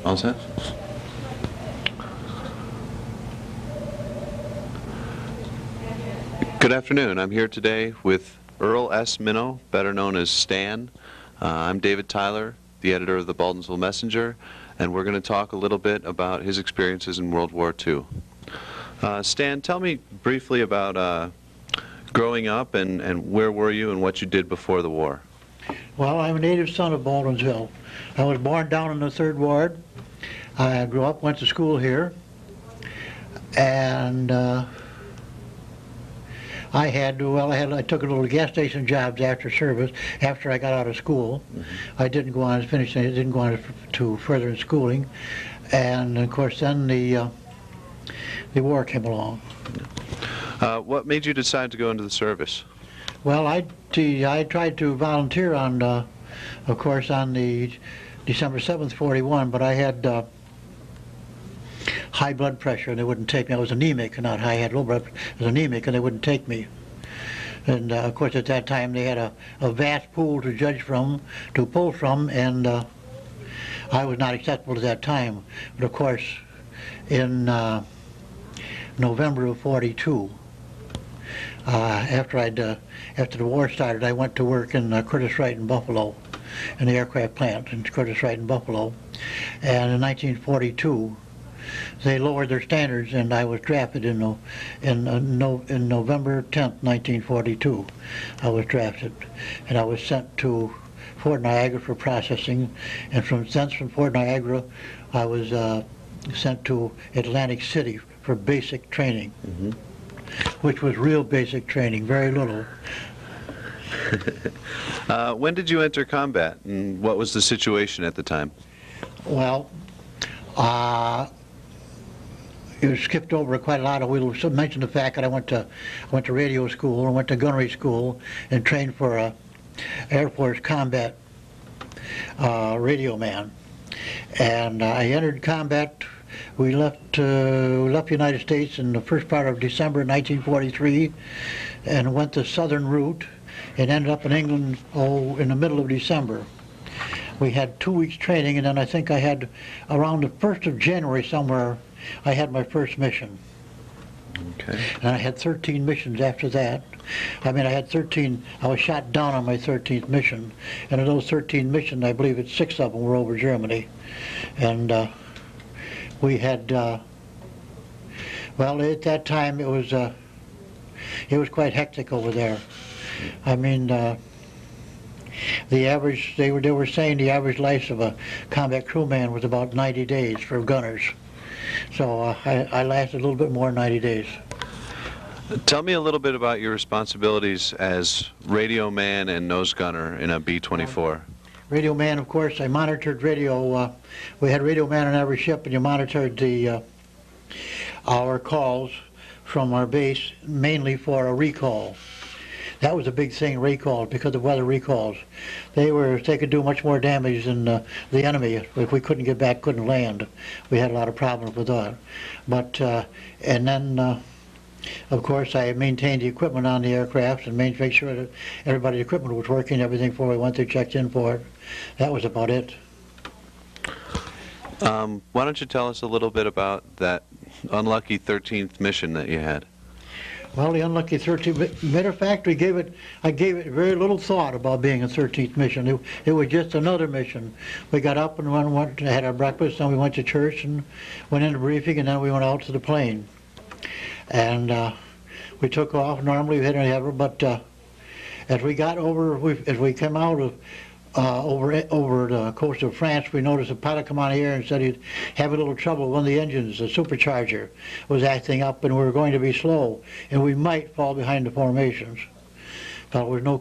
All set? Good afternoon. I'm here today with Earl S. Minnoe, better known as Stan. I'm David Tyler, the editor of the Baldwinsville Messenger, and we're going to talk a little bit about his experiences in World War II. Stan, tell me briefly about growing up and where were you and what you did before the war. Well, I'm a native son of Baldwinsville. I was born down in the 3rd Ward. I grew up, went to school here, and I took a little gas station jobs after service, after I got out of school. I didn't go on to further in schooling, and of course then the war came along. What made you decide to go into the service? Well, I tried to volunteer on, of course, on the December 7th, 41, but I had high blood pressure and they wouldn't take me. I was anemic, not high, I had low blood pressure. I was anemic and they wouldn't take me. And of course at that time they had a vast pool to pull from, and I was not acceptable at that time. But of course in November of 42, after the war started, I went to work in Curtis Wright in Buffalo, in the aircraft plant in Curtis Wright in Buffalo. And in 1942, they lowered their standards, and I was drafted in November 10th, 1942. I was drafted, and I was sent to Fort Niagara for processing, and from Fort Niagara, I was sent to Atlantic City for basic training, which was real basic training, very little. When did you enter combat, and what was the situation at the time? Well, it was skipped over quite a lot. We'll mention the fact that I went to radio school, and went to gunnery school, and trained for a Air Force combat radio man. And I entered combat. We left the United States in the first part of December 1943, and went the southern route, and ended up in England in the middle of December. We had 2 weeks training, and then I think I had around the 1st of January somewhere, I had my first mission. Okay. And I had 13 missions after that. I was shot down on my 13th mission, and of those 13 missions, I believe 6 of them were over Germany. And we had, well, at that time it was quite hectic over there. I mean, they were saying the average life of a combat crewman was about 90 days for gunners. So I lasted a little bit more than 90 days. Tell me a little bit about your responsibilities as radio man and nose gunner in a B-24. Radio man, of course, I monitored radio. We had radio man on every ship, and you monitored our calls from our base, mainly for a recall. That was a big thing, recalls, because of weather recalls. They could do much more damage than the enemy if we couldn't get back, couldn't land. We had a lot of problems with that. But and then, of course, I maintained the equipment on the aircraft and make sure that everybody's equipment was working, everything before we went there, checked in for it. That was about it. Why don't you tell us a little bit about that unlucky 13th mission that you had? Well, the unlucky 13th, matter of fact, I gave it very little thought about being a 13th mission. It was just another mission. We got up and had our breakfast, and we went to church and went into briefing, and then we went out to the plane. And we took off. Normally we hadn't ever, but as we got as we came out of over the coast of France, we noticed a pilot come on the air and said he'd have a little trouble. One of the engines, the supercharger, was acting up, and we were going to be slow, and we might fall behind the formations. But there was no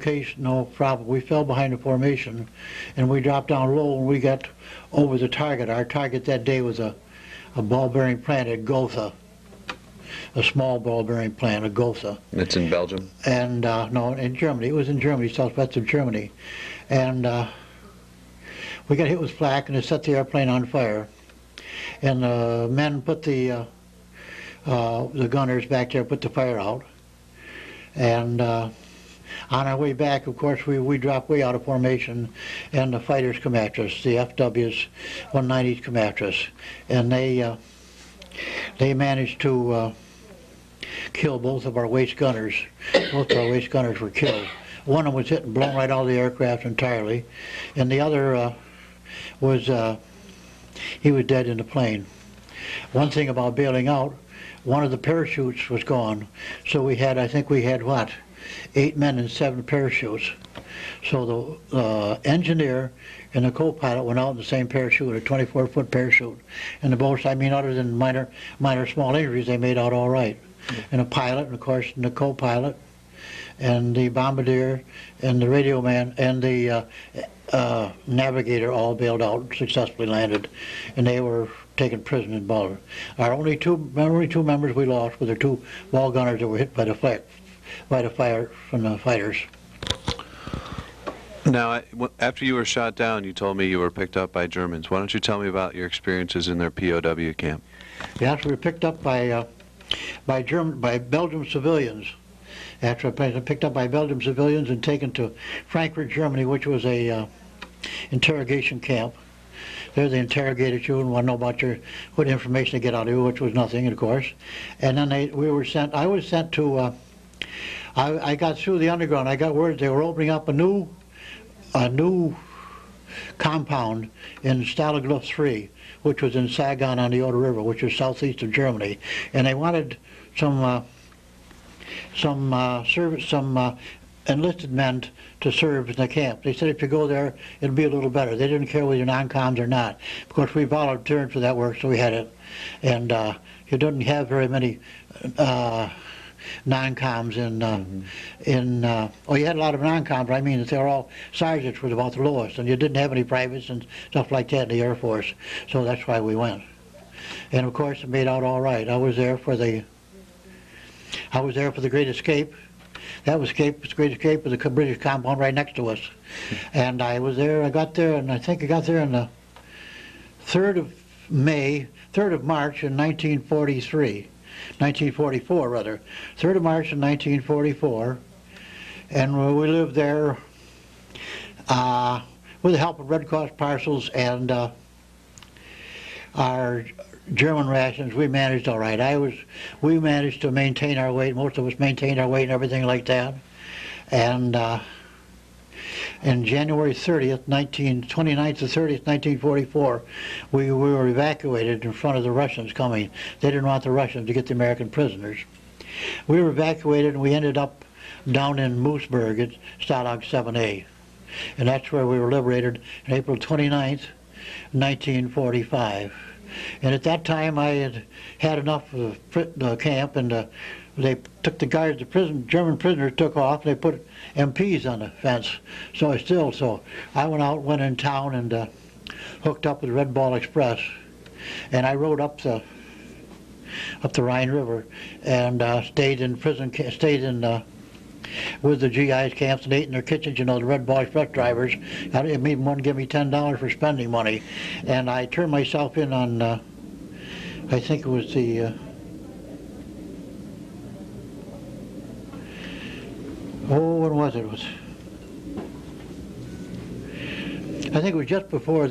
problem. We fell behind the formation, and we dropped down low, and we got over the target. Our target that day was a ball bearing plant at Gotha, a small ball bearing plant at Gotha. It's in Belgium? And no, in Germany. It was in Germany, southwest of Germany. And we got hit with flak, and it set the airplane on fire. And the men put the gunners back there, put the fire out. And On our way back, of course, we dropped way out of formation, and the fighters come after us, the FWs, 190s come after us, and they managed to kill both of our waist gunners. Both of our waist gunners were killed. One of them was hit and blown right out of the aircraft entirely, and the other he was dead in the plane. One thing about bailing out, one of the parachutes was gone, so I think we had what, 8 men and 7 parachutes. So the engineer and the co-pilot went out in the same parachute, a 24-foot parachute. And the boats, I mean, other than minor small injuries, they made out all right. And the pilot, and of course, and the co-pilot, and the bombardier, and the radio man, and the navigator all bailed out, successfully landed, and they were taken prisoner in Baldwin. Our only two members we lost were the 2 ball gunners that were hit by the fire from the fighters. Now, after you were shot down, you told me you were picked up by Germans. Why don't you tell me about your experiences in their POW camp? Yes, we were picked up by Belgian civilians. After picked up by Belgian civilians and taken to Frankfurt, Germany, which was a interrogation camp. There they interrogated you and want to know about what information to get out of you, which was nothing, of course. And then I was sent to, I got through the underground. I got word they were opening up a new compound in Stalag 3, which was in Saigon on the Oder River, which is southeast of Germany. And they wanted some enlisted men to serve in the camp. They said if you go there, it'll be a little better. They didn't care whether you're non-coms or not. Of course, we volunteered for that work, so we had it. And you didn't have very many non-coms you had a lot of non-coms, but I mean that they were all sergeants, was about the lowest, and you didn't have any privates and stuff like that in the Air Force. So that's why we went. And of course, it made out all right. I was there for the Great Escape. That was the Great Escape with the British compound right next to us. And I was there, I got there, and I think I got there on the 3rd of March in 1944 rather. 3rd of March in 1944. And we lived there with the help of Red Cross parcels and our German rations. We managed all right. We managed to maintain our weight. Most of us maintained our weight and everything like that. And in January 30th, 29th to 30th, 1944, we were evacuated in front of the Russians coming. They didn't want the Russians to get the American prisoners. We were evacuated, and we ended up down in Moosburg at Stalag 7A. And that's where we were liberated on April 29th, 1945. And at that time, I had enough of the camp, and they took the guards, German prisoners took off, and they put MPs on the fence. So I went in town and hooked up with Red Ball Express, and I rode up the Rhine River and stayed in with the GIs camps and ate in their kitchens, you know, the Red Ball Express drivers. I made one give me $10 for spending money. And I turned myself in on, I think it was the, when was it? I think it was just before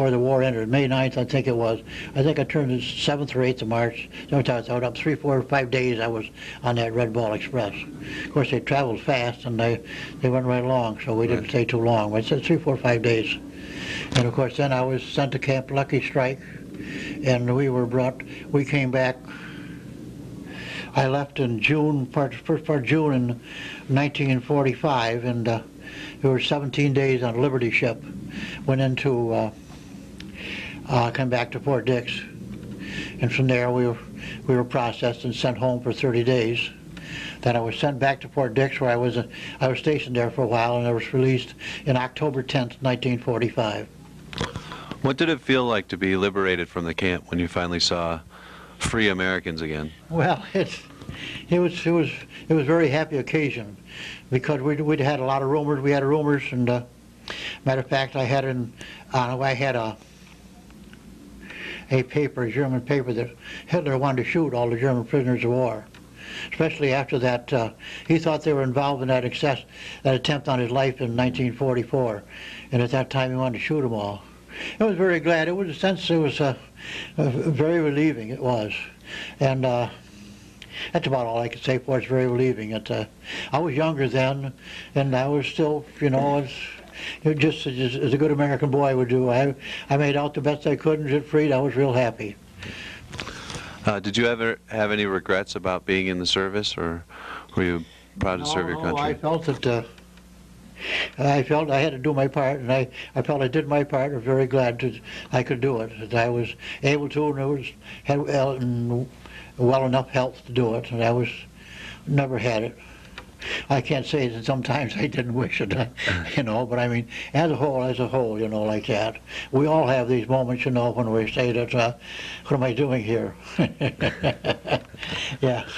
the war ended, May 9th, I think it was. I think I turned the 7th or 8th of March. Sometimes I was up 3, 4, 5 days I was on that Red Ball Express. Of course, they traveled fast, and they went right along, so we didn't stay too long. But I said 3, 4, 5 days. And of course, then I was sent to Camp Lucky Strike, and we came back. I left in June, first part of June in 1945, and there were 17 days on a Liberty ship. Went into, come back to Fort Dix, and from there we were processed and sent home for 30 days. Then I was sent back to Fort Dix, where I was stationed there for a while, and I was released in October 10th, 1945. What did it feel like to be liberated from the camp when you finally saw free Americans again? Well, it was a very happy occasion, because we'd had a lot of rumors. We had rumors, and matter of fact, I had a paper, a German paper, that Hitler wanted to shoot all the German prisoners of war. especially after that. He thought they were involved in that attempt on his life in 1944, and at that time he wanted to shoot them all. I was very glad. It was a sense. It was very relieving. It was, and that's about all I could say for it. It's very relieving. I was younger then, and I was still, just as a good American boy would do. I made out the best I could and did freed. I was real happy. Did you ever have any regrets about being in the service, or were you proud to serve your country? I felt that I felt I had to do my part, and I felt I did my part. I was very glad that I could do it, that I was able to, and had well enough health to do it, and I never had it. I can't say that sometimes I didn't wish it, but I mean, as a whole, like that. We all have these moments, when we say that, what am I doing here? Yes.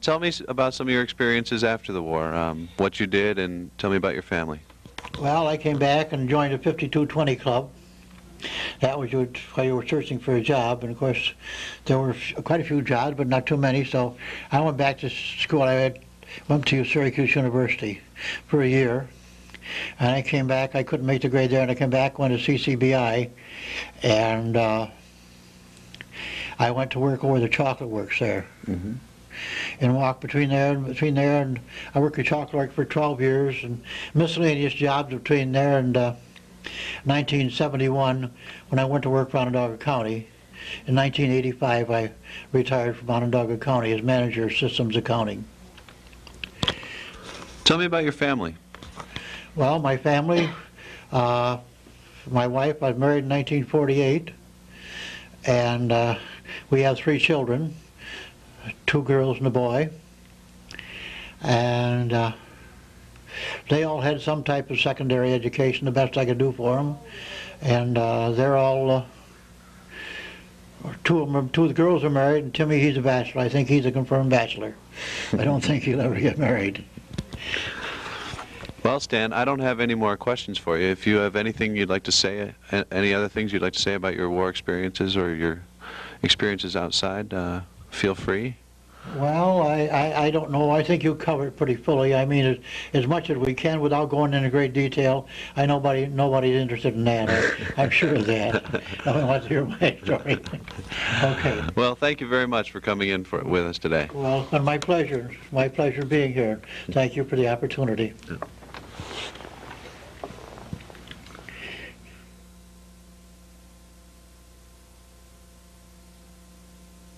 Tell me about some of your experiences after the war, what you did, and tell me about your family. Well, I came back and joined the 5220 Club. That was while you were searching for a job, and of course there were quite a few jobs, but not too many, so I went back to school. Went to Syracuse University for a year, and I came back. I couldn't make the grade there, and I came back, went to CCBI, and I went to work over the chocolate works there. Mm-hmm. And walked between there, and I worked at chocolate work for 12 years, and miscellaneous jobs between there and 1971, when I went to work for Onondaga County. In 1985, I retired from Onondaga County as manager of systems accounting. Tell me about your family. Well, my family, my wife, I was married in 1948, and we have 3 children, 2 girls and a boy, and they all had some type of secondary education, the best I could do for them, and they're all, 2 of the girls are married, and Timmy, he's a bachelor. I think he's a confirmed bachelor. I don't think he'll ever get married. Well, Stan, I don't have any more questions for you. If you have anything you'd like to say, any other things you'd like to say about your war experiences or your experiences outside, feel free. Well, I don't know. I think you covered it pretty fully. I mean, as much as we can without going into great detail. I know nobody's interested in that. I'm sure of that. No one wants to hear my story. Okay. Well, thank you very much for coming in with us today. Well, and my pleasure. My pleasure being here. Thank you for the opportunity. Yeah.